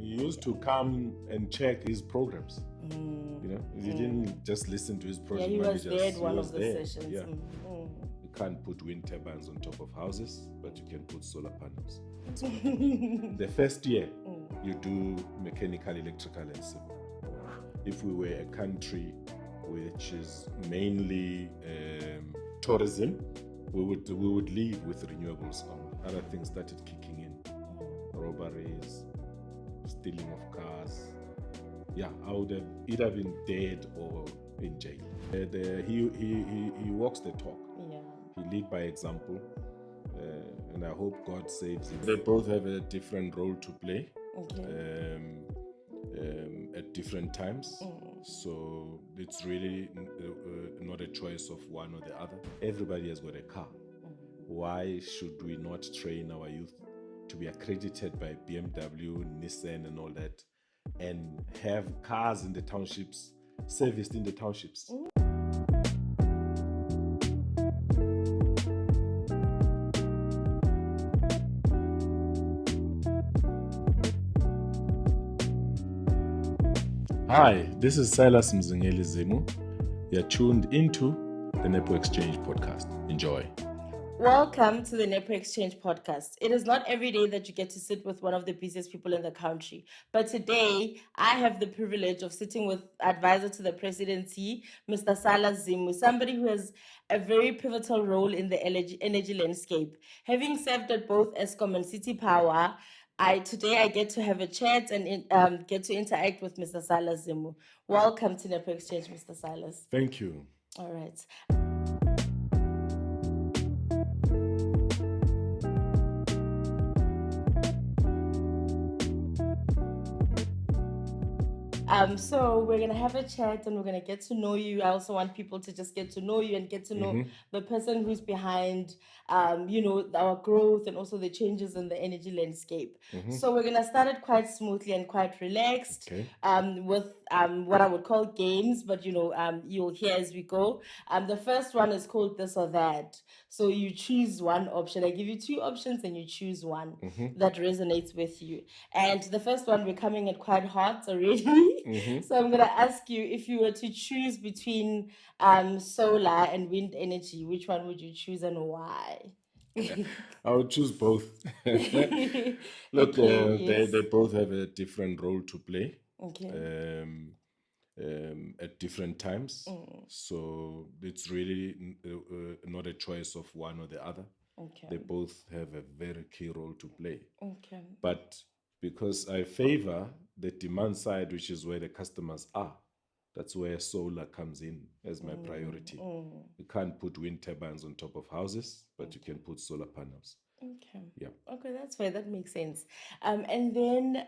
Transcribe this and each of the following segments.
used to come and check his programs. You didn't just listen to his program. Yeah, he was there at one of the there. sessions. Yeah. You can't put wind turbines on top of houses, but you can put solar panels. The first year, you do mechanical, electrical, and civil. If we were a country which is mainly tourism, we would leave with renewables on. Other things started kicking in, robberies, stealing of cars. Yeah, I would have either been dead or in jail. He walks the talk. Yeah. He lead by example, and I hope God saves him. They both have a different role to play. Okay. At different times. So it's really not a choice of one or the other. Everybody has got a car. Why should we not train our youth to be accredited by BMW, Nissan and all that, and have cars in the townships, serviced in the townships? Hi, this is Silas Zimu. You're tuned into the NepoXchange Podcast. Enjoy. Welcome to the NepoXchange Podcast. It is not every day that you get to sit with one of the busiest people in the country, but today I have the privilege of sitting with advisor to the presidency, Mr. Silas Zimu, somebody who has a very pivotal role in the energy landscape. Having served at both Eskom and City Power, today I get to have a chat and get to interact with Mr. Silas Zimu. Welcome to NepoXchange, Mr. Silas. Thank you. All right. So we're going to have a chat and we're going to get to know you. I also want people to just get to know you and get to know the person who's behind, our growth and also the changes in the energy landscape. So we're going to start it quite smoothly and quite relaxed with what I would call games, but you'll hear as we go. The first one is called This or That. So you choose one option. I give you two options and you choose one that resonates with you. And the first one, we're coming in quite hot already. So I'm going to ask you, if you were to choose between solar and wind energy, which one would you choose and why? I would choose both. Look, they both have a different role to play. At different times. So it's really not a choice of one or the other. They both have a very key role to play. But because I favor the demand side, which is where the customers are, that's where solar comes in as my priority. You can't put wind turbines on top of houses, but you can put solar panels. Okay, that's fair. That makes sense. And then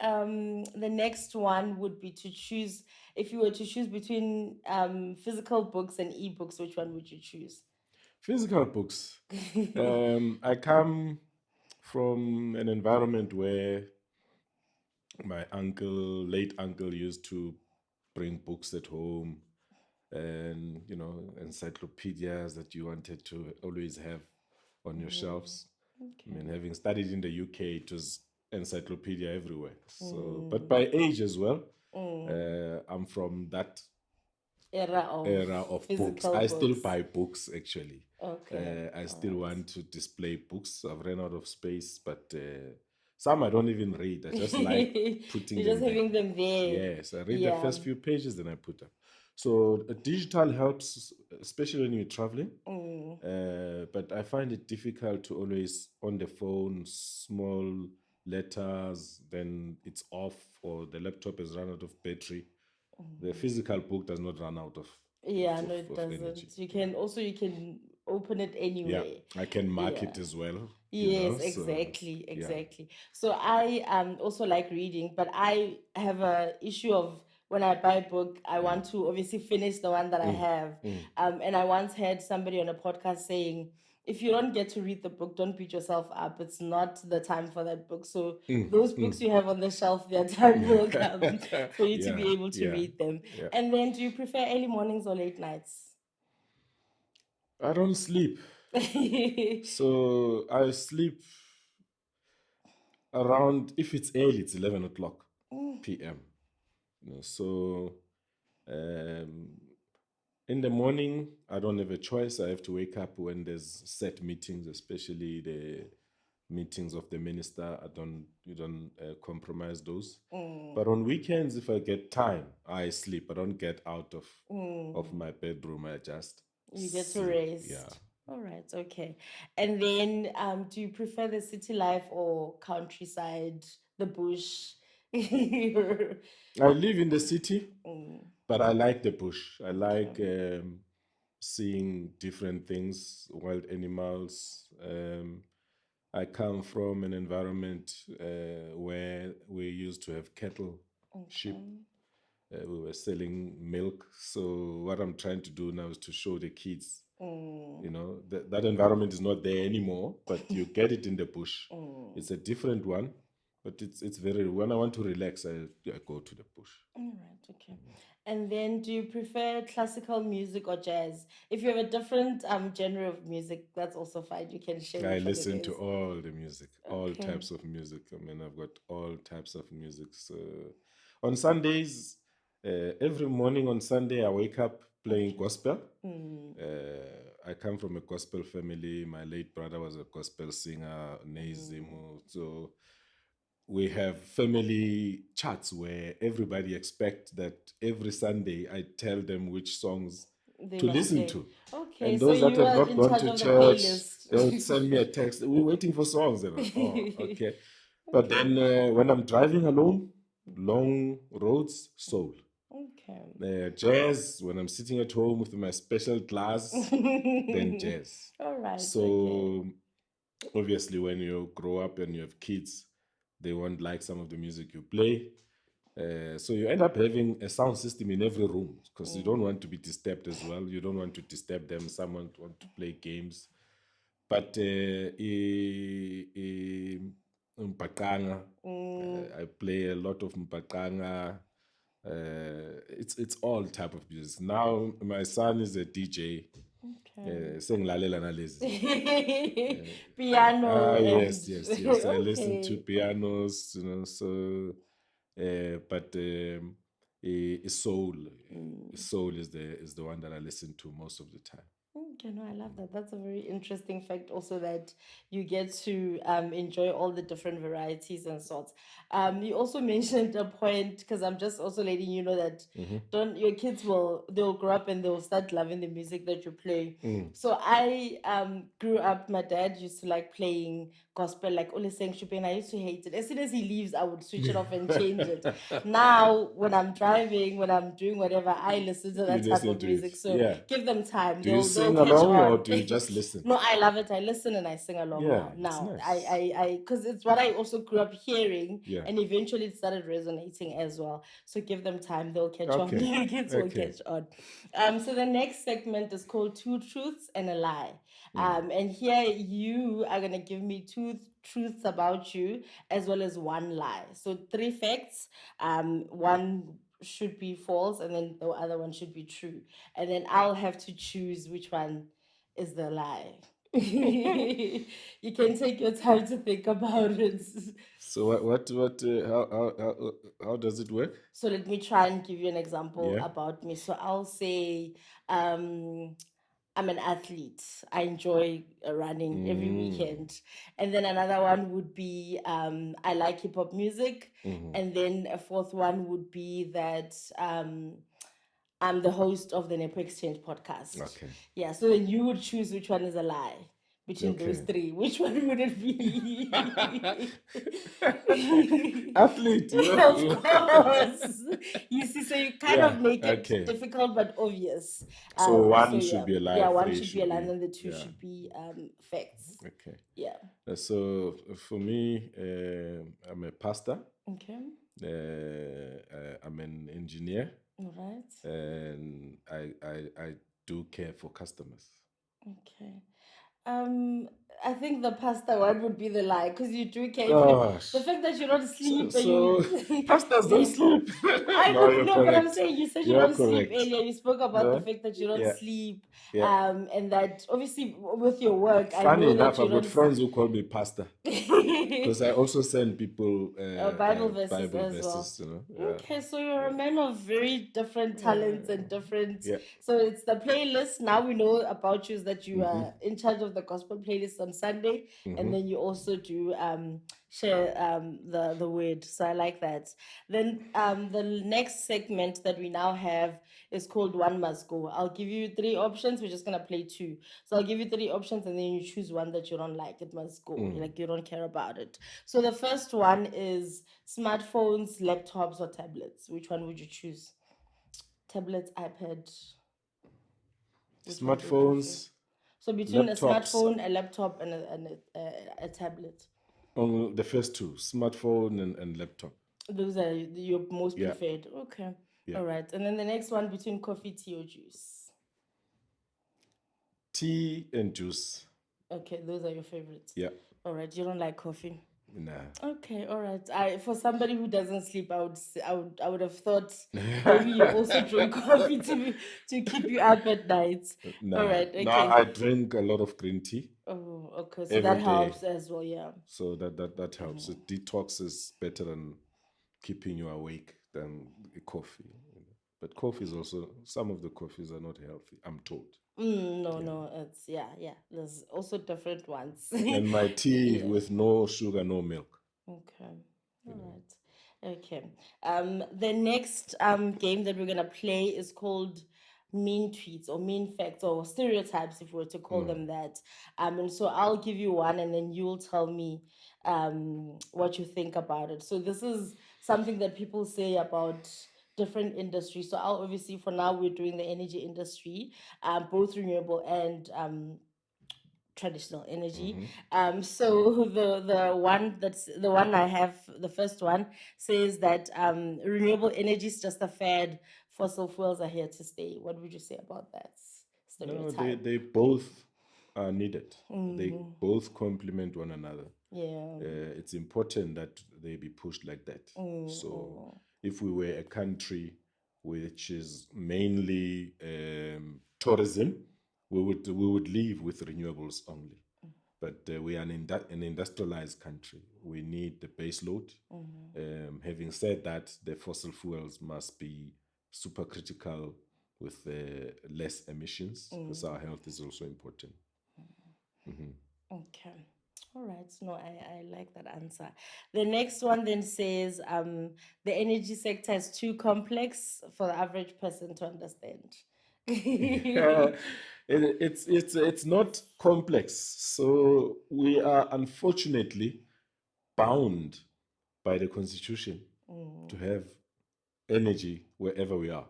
the next one would be to choose, if you were to choose between physical books and ebooks, which one would you choose? Physical books. I come from an environment where my late uncle used to bring books at home and, encyclopedias that you wanted to always have on your shelves. I mean, having studied in the UK, it was encyclopedia everywhere. So, but by age as well, I'm from that era of books. I still buy books, actually. I still want to display books. I've run out of space, but some I don't even read. I just like putting You're them just having them there. Yes, I read the first few pages, then I put them. So digital helps, especially when you're traveling. But I find it difficult to always on the phone, small letters, then it's off or the laptop has run out of battery. The physical book does not run out of no, it doesn't. Energy. You can open it anyway. Yeah, I can mark it as well. Yes, exactly. So I also like reading, but I have a issue of when I buy a book, I want to obviously finish the one that I have. And I once heard somebody on a podcast saying, if you don't get to read the book, don't beat yourself up. It's not the time for that book. So those books you have on the shelf, their time will come for you to be able to read them. And then, do you prefer early mornings or late nights? I don't sleep. So I sleep around, if it's early, it's 11 o'clock. p.m. So um, in the morning, I don't have a choice. I have to wake up when there's set meetings, especially the meetings of the minister. You don't compromise those. But on weekends, if I get time, I sleep. I don't get out of my bedroom. I just You get to sleep. rest. Yeah. All right, okay. And then, do you prefer the city life or countryside, the bush? I live in the city, but I like the bush. I like seeing different things, wild animals. I come from an environment where we used to have cattle, sheep. We were selling milk. So what I'm trying to do now is to show the kids, that environment is not there anymore, but you get it in the bush. It's a different one, but it's very, when I want to relax, I go to the bush. All right, okay. And then, do you prefer classical music or jazz? If you have a different genre of music, that's also fine. You can share I which one it listen to is. all the music, all Okay. types of music. I mean, I've got all types of music. So on Sundays, every morning on Sunday, I wake up playing gospel. I come from a gospel family. My late brother was a gospel singer, Silas Zimu. So we have family chats where everybody expects that every Sunday I tell them which songs They to must listen play. to. Okay, And so those that you have are not in gone charge to of the church, playlist. they would send me a text. We're waiting for songs. And okay. But then when I'm driving alone, long roads, soul. Okay. Jazz, when I'm sitting at home with my special glass, then jazz. All right. So Okay. obviously, when you grow up and you have kids, they won't like some of the music you play. So you end up having a sound system in every room because you don't want to be disturbed as well. You don't want to disturb them. Someone want to play games. But Mpaqanga, I play a lot of Mpaqanga. It's all type of music. Now my son is a DJ. Okay. Sengilalela nalezi. Piano and Yes. I listen to okay. pianos, so but soul soul is the one that I listen to most of the time. Okay, no, I love that. That's a very interesting fact also that you get to enjoy all the different varieties and sorts. You also mentioned a point, because I'm just also letting you know that don't your kids they'll grow up and they'll start loving the music that you play. So I grew up, my dad used to like playing gospel, like Ole Seng Shupe, and I used to hate it. As soon as he leaves, I would switch it off and change it. Now, when I'm driving, when I'm doing whatever, I listen to that You type listen of to music. it. So Yeah. give them time. Do you They'll sing catch along on. or do you just listen? No, I love it. I listen and I sing along Yeah, now. it's Now, nice. I, because it's what I also grew up hearing, Yeah. and eventually it started resonating as well. So give them time; they'll catch on. Okay. Your kids will Okay. catch on. So the next segment is called Two Truths and a Lie. And here you are gonna give me two truths about you as well as one lie. So three facts. One should be false, and then the other one should be true. And then I'll have to choose which one is the lie. You can take your time to think about it. So how does it work? So let me try and give you an example Yeah. about me. So I'll say, I'm an athlete. I enjoy running every weekend. And then another one would be, I like hip hop music. And then a fourth one would be that I'm the host of the NepoXchange Podcast. Okay. Yeah, so then you would choose which one is a lie between those Okay. three. Which one would it be? Athlete. Of course. You see, so you kind Yeah, of make it okay. difficult but obvious. So one yeah. should be a lie, Yeah, one three should be a lie, and be then the two yeah. should be facts. Okay. Yeah. So for me, I'm a pastor. Okay. I'm an engineer. All right. And I do care for customers. Okay. I think the pasta one would be the lie because you do care. Gosh. The fact that you don't sleep and So you pastors don't sleep. I No, know, you're no, but I'm correct. saying you said you You're don't sleep correct. earlier. You spoke about the No? fact that you don't Yeah. sleep, Yeah. and that obviously with your work, I Funny know enough, that you I've got don't friends who call me pastor because I also send people Bible verses Bible as well. verses. You know. Yeah. Okay, so you're a man of very different talents and different. Yeah. So it's the playlist. Now we know about you is that you Mm-hmm. are in charge of the gospel playlist on Sunday, and then you also do share the word. So I like that. Then the next segment that we now have is called One Must Go. I'll give you three options. We're just gonna play two. So I'll give you three options, and then you choose one that you don't like. It must go. Like you don't care about it. So the first one is smartphones, laptops, or tablets. Which one would you choose? Tablets, iPad. Which one do you prefer? Smartphones, So between a laptops. smartphone, a laptop, and a tablet. The first two, smartphone and laptop. Those are your most Yeah. preferred. Okay. Yeah. All right. And then the next one between coffee, tea, or juice. Tea and juice. Okay, those are your favorites. Yeah. All right. You don't like coffee. Nah. Okay, all right. For somebody who doesn't sleep, I would have thought maybe you also drink coffee to keep you up at night. Nah. All right, okay. No, I drink a lot of green tea. Oh, okay. So every that day. helps as well, yeah. So that helps. So detox is better than keeping you awake than coffee. But coffee is also, some of the coffees are not healthy, I'm told. No, it's yeah. There's also different ones. And my tea Yeah. with no sugar, no milk. Okay. All right. Okay. The next game that we're gonna play is called mean tweets or mean facts or stereotypes, if we were to call them that. And so I'll give you one, and then you'll tell me what you think about it. So this is something that people say about different industries. So I'll obviously, for now, we're doing the energy industry, both renewable and traditional energy. So the one I have, the first one says that renewable energy is just a fad. Fossil fuels are here to stay. What would you say about that No, stereotype? they both are needed. They both complement one another. Yeah. It's important that they be pushed like that. So if we were a country which is mainly tourism, we would live with renewables only. But we are an industrialized country. We need the base load. Having said that, the fossil fuels must be supercritical with less emissions because our health is also important. Okay. All right. No, I like that answer. The next one then says the energy sector is too complex for the average person to understand. It's not complex. So we are unfortunately bound by the constitution to have energy wherever we are.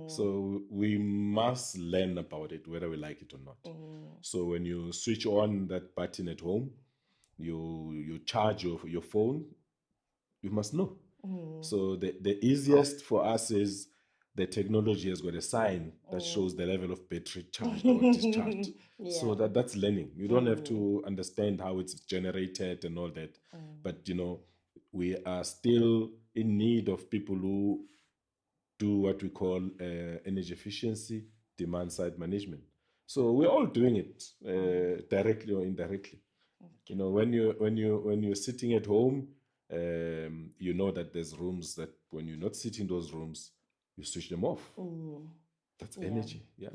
So we must learn about it, whether we like it or not. So when you switch on that button at home, you charge your phone, you must know. So the easiest for us is the technology has got a sign that shows the level of battery charged or discharged. So that's learning. You don't have to understand how it's generated and all that. But we are still in need of people who do what we call energy efficiency, demand side management. So we're all doing it directly or indirectly. When you're sitting at home, you know that there's rooms that when you're not sitting in those rooms, you switch them off. That's energy. Yeah.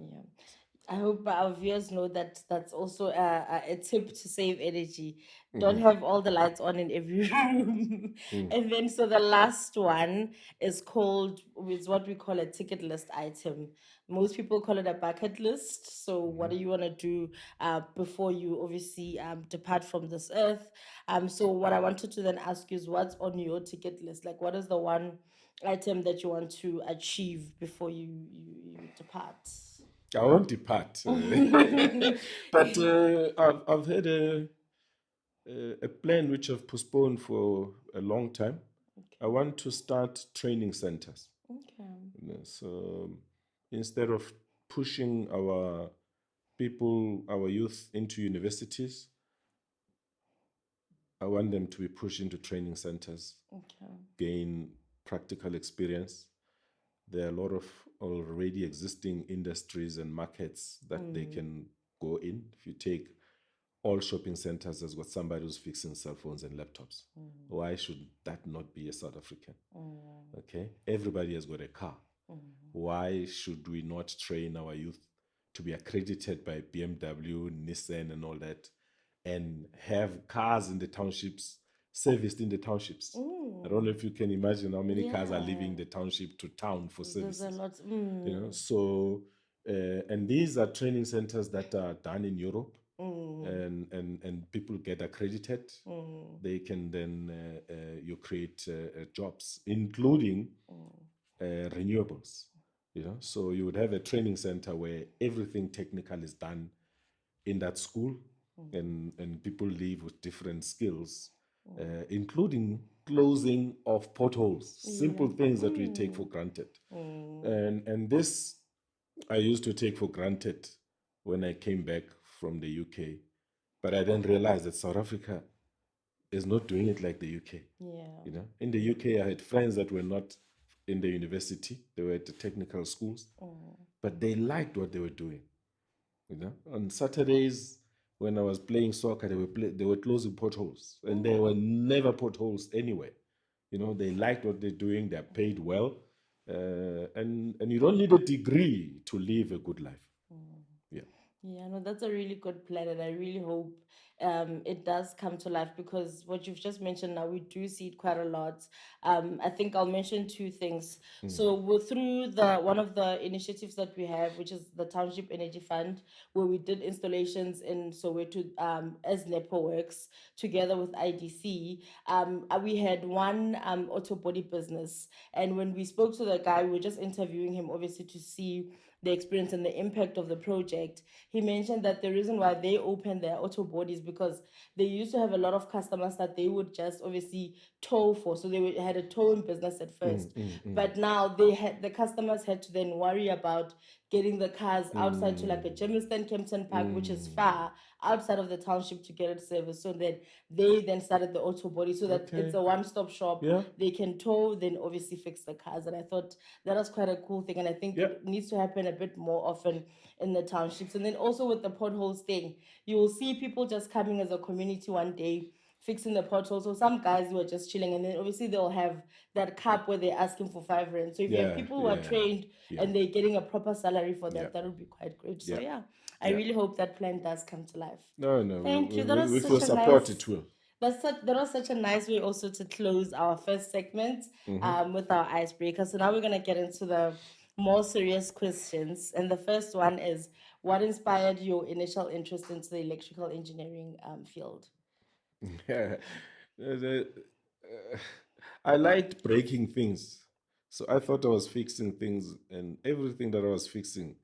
I hope our viewers know that that's also a tip to save energy. Don't have all the lights on in every room. And then, so the last one is what we call a ticket list item. Most people call it a bucket list. So, what do you want to do before you obviously depart from this earth? So, what I wanted to then ask you is what's on your ticket list? Like, what is the one item that you want to achieve before you depart? I won't depart. But I've had a plan which I've postponed for a long time. I want to start training centers. Okay. So instead of pushing our people, our youth into universities, I want them to be pushed into training centers, Okay. gain practical experience. There are a lot of already existing industries and markets that they can go in. If you take all shopping centers, has got somebody who's fixing cell phones and laptops. Why should that not be a South African? Okay, everybody has got a car. Why should we not train our youth to be accredited by BMW, Nissan, and all that, and have cars in the townships, serviced in the townships? I don't know if you can imagine how many cars are leaving the township to town for services. There's a lot. You know, so and these are training centers that are done in Europe, and people get accredited. They can then you create jobs, including renewables. You know, so you would have a training center where everything technical is done in that school, and people leave with different skills, including closing of potholes, simple things that we take for granted. And this I used to take for granted when I came back from the UK, but I didn't realize that South Africa is not doing it like the UK. You know, in the UK, I had friends that were not in the university; they were at the technical schools, but they liked what they were doing. You know, on Saturdays when I was playing soccer, they were closing potholes, and there were never potholes anywhere. You know, they liked what they're doing. They're paid well, and you don't need a degree to live a good life. Yeah, no, that's a really good plan, and I really hope it does come to life, because what you've just mentioned now, we do see it quite a lot. I think I'll mention two things. So we're through one of the initiatives that we have, which is the Township Energy Fund, where we did installations in Soweto as Nepoworx together with IDC. We had one auto body business, and when we spoke to the guy, we were just interviewing him, obviously, to see the experience and the impact of the project. He mentioned that the reason why they opened their auto bodies because they used to have a lot of customers that they would just obviously tow for. So they had a towing business at first, but now the customers had to then worry about getting the cars outside to like a Germiston Kempton Park, which is far outside of the township, to get it serviced. So then they then started the auto body, so that it's a one-stop shop. They can tow, then obviously fix the cars. And I thought that was quite a cool thing, and I think it needs to happen a bit more often in the townships. And then also with the potholes thing, you will see people just coming as a community one day fixing the potholes. So some guys who are just chilling, and then obviously they'll have that cup where they're asking for 5 rand. So if you have people who are trained and they're getting a proper salary for that, that would be quite great. So I really hope that plan does come to life. No, Thank you. That was we will such a support nice. it. Will. That was such a nice way also to close our first segment with our icebreaker. So now we're going to get into the more serious questions. And the first one is, what inspired your initial interest into the electrical engineering field? Yeah. I liked breaking things. So I thought I was fixing things, and everything that I was fixing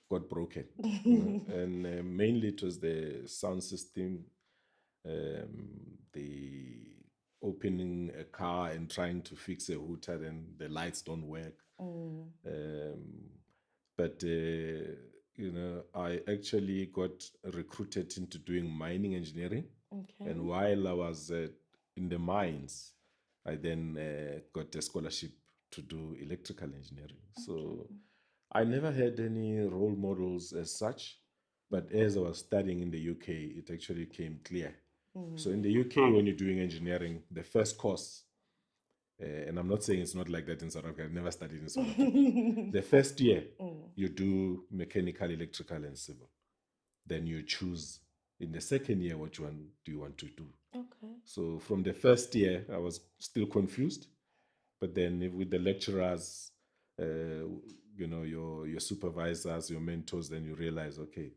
got broken. And mainly it was the sound system, the opening a car and trying to fix a hooter, and the lights don't work. But you know, I actually got recruited into doing mining engineering. And while I was in the mines, I then got a scholarship to do electrical engineering. So I never had any role models as such, but as I was studying in the UK, it actually came clear. So in the UK, when you're doing engineering, the first course, and I'm not saying it's not like that in South Africa, I've never studied in South Africa. The first year, you do mechanical, electrical, and civil. Then you choose in the second year what one do you want to do. So from the first year, I was still confused, but then with the lecturers, you know, your supervisors, your mentors, then you realize, okay,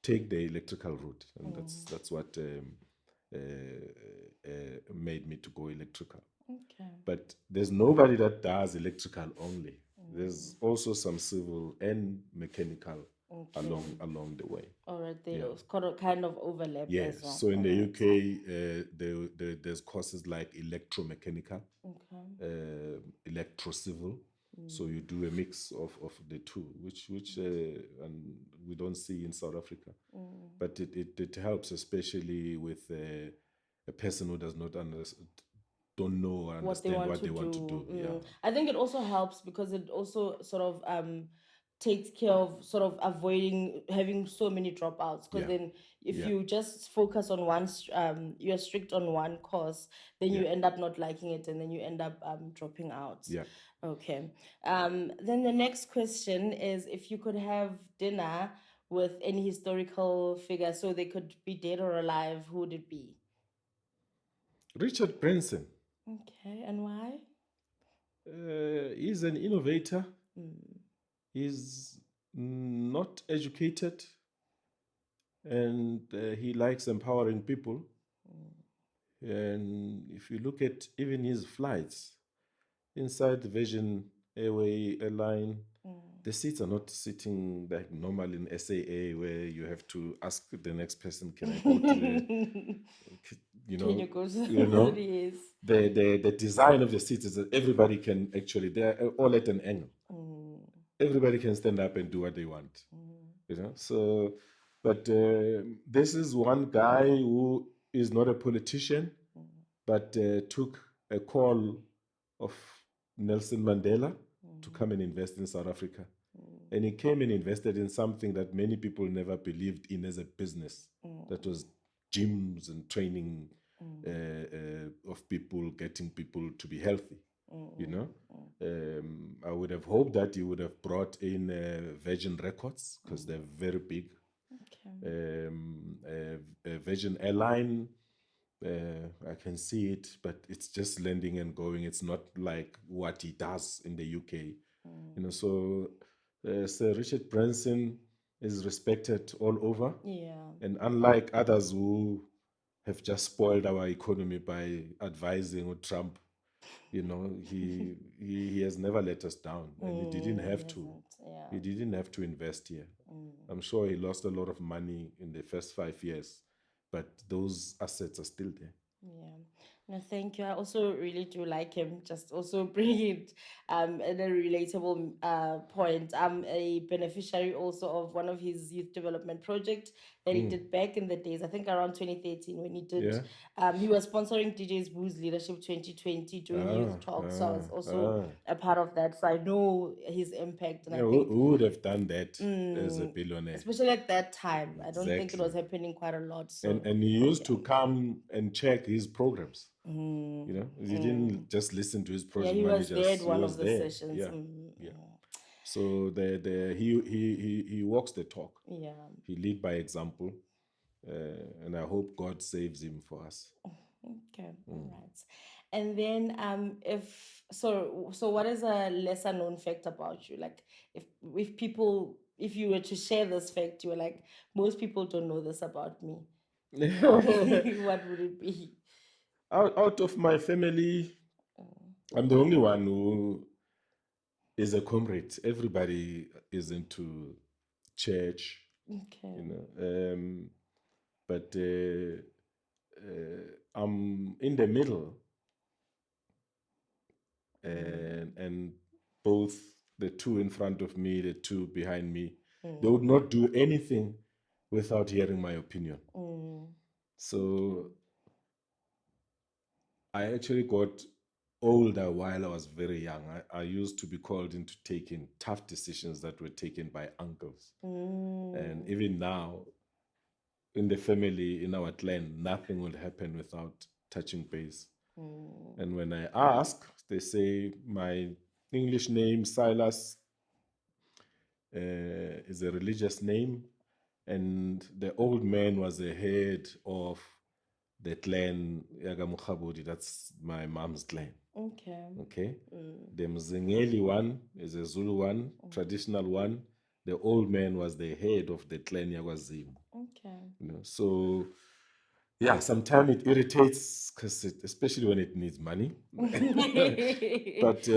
take the electrical route, and that's what made me to go electrical. But there's nobody that does electrical only. There's also some civil and mechanical along the way. All right, they kind of overlap as well. So in the UK, there's courses like electromechanical, electro-civil. So you do a mix of the two, which and we don't see in South Africa. But it helps, especially with a person who does not don't know or what they understand want what to they want to do. do. Yeah. I think it also helps because it also sort of takes care of sort of avoiding having so many dropouts. Because Yeah. then if Yeah. you just focus on one, you're strict on one course, then you Yeah. end up not liking it, and then you end up dropping out. Yeah. Okay. Then the next question is, if you could have dinner with any historical figure, so they could be dead or alive, who would it be? Richard Branson. Okay, and why? He's an innovator. He's not educated, and he likes empowering people. And if you look at even his flights inside the Virgin airline, the seats are not sitting like normal in SAA where you have to ask the next person, can I go to the, Can you go to you know, yes. the design of the seats is that everybody can actually, they're all at an angle. Everybody can stand up and do what they want, so, but this is one guy who is not a politician, but took a call of Nelson Mandela to come and invest in South Africa. And he came and invested in something that many people never believed in as a business. That was gyms and training of people, getting people to be healthy. I would have hoped that he would have brought in Virgin Records because they're very big. Virgin Airline, I can see it, but it's just landing and going. It's not like what he does in the UK. So Sir Richard Branson is respected all over. And unlike others who have just spoiled our economy by advising Trump, he has never let us down, and he didn't have to. He didn't have to invest here. I'm sure he lost a lot of money in the first 5 years, but those assets are still there. No, thank you. I also really do like him. Just also bring it in a relatable point. I'm a beneficiary also of one of his youth development projects that he did back in the days, I think around 2013 when he did. He was sponsoring DJ's Boo's Leadership 2020 doing youth talks. So I was also a part of that. So I know his impact. And I think who would have done that as a billionaire? Especially at that time. I don't think it was happening quite a lot. So. And he used to come and check his programs. He didn't just listen to his program. He was there at one of the sessions. So he walks the talk. He lead by example, and I hope God saves him for us. Okay, all right. And then so what is a lesser known fact about you? Like if you were to share this fact, you were like, most people don't know this about me. What would it be? Out of my family, I'm the only one who is a comrade. Everybody is into church. But I'm in the middle, and both the two in front of me, the two behind me, they would not do anything without hearing my opinion. So I actually got older while I was very young. I used to be called into taking tough decisions that were taken by uncles. And even now, in the family, in our clan, nothing will happen without touching base. And when I ask, they say my English name, Silas, is a religious name. And the old man was the head of the clan Yagamukhabodi. That's my mom's clan. Okay. The Mzingeli one is a Zulu one, traditional one. The old man was the head of the clan Zimu. So yeah, sometimes it irritates because especially when it needs money. But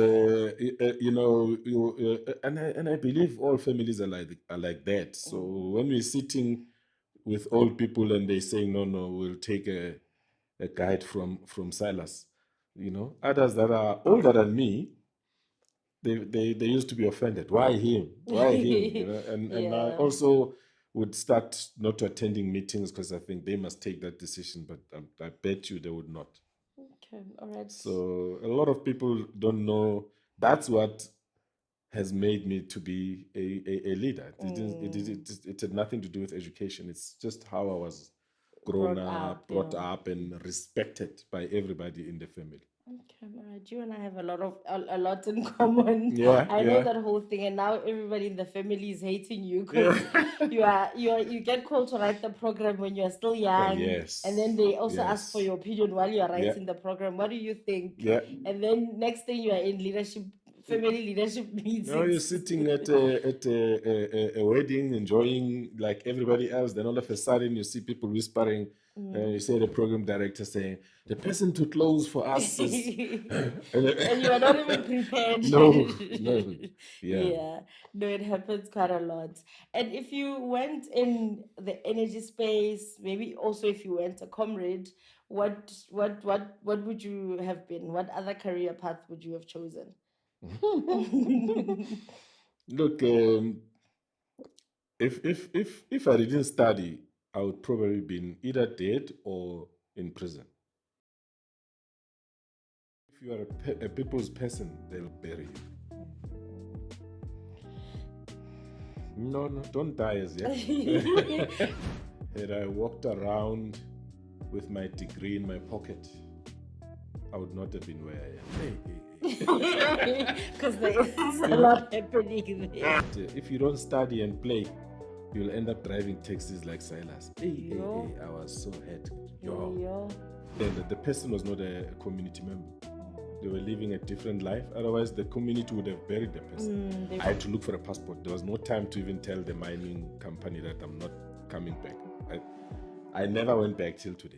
and I believe all families are like that. So when we're sitting with old people and they say no, we'll take a guide from Silas. Others that are older than me, they used to be offended. Why him? And I also, would start not attending meetings because I think they must take that decision, but I bet you they would not. Okay, all right. So a lot of people don't know. That's what has made me to be a leader. It had nothing to do with education. It's just how I was brought up and respected by everybody in the family. Okay, all right. You and I have a lot in common. Yeah, I know that whole thing, and now everybody in the family is hating you because you get called to write the program when you are still young. Yes. And then they also ask for your opinion while you are writing the program. What do you think? Yeah. And then next thing you are in family leadership meetings. Now you're sitting at a wedding, enjoying like everybody else. Then all of a sudden you see people whispering. You see the program director saying, the person to close for us is... and you are not even prepared. No. Yeah. No, it happens quite a lot. And if you went in the energy space, maybe also if you went a comrade, what would you have been? What other career path would you have chosen? Look, if I didn't study, I would probably been either dead or in prison. If you are a people's person, they'll bury you. No, don't die as yet. Had I walked around with my degree in my pocket, I would not have been where I am. Because there is a lot happening there. If you don't study and play, you'll end up driving taxis like Silas. I was so hurt. The person was not a community member. They were living a different life. Otherwise, the community would have buried the person. I had to look for a passport. There was no time to even tell the mining company that I'm not coming back. I never went back till today.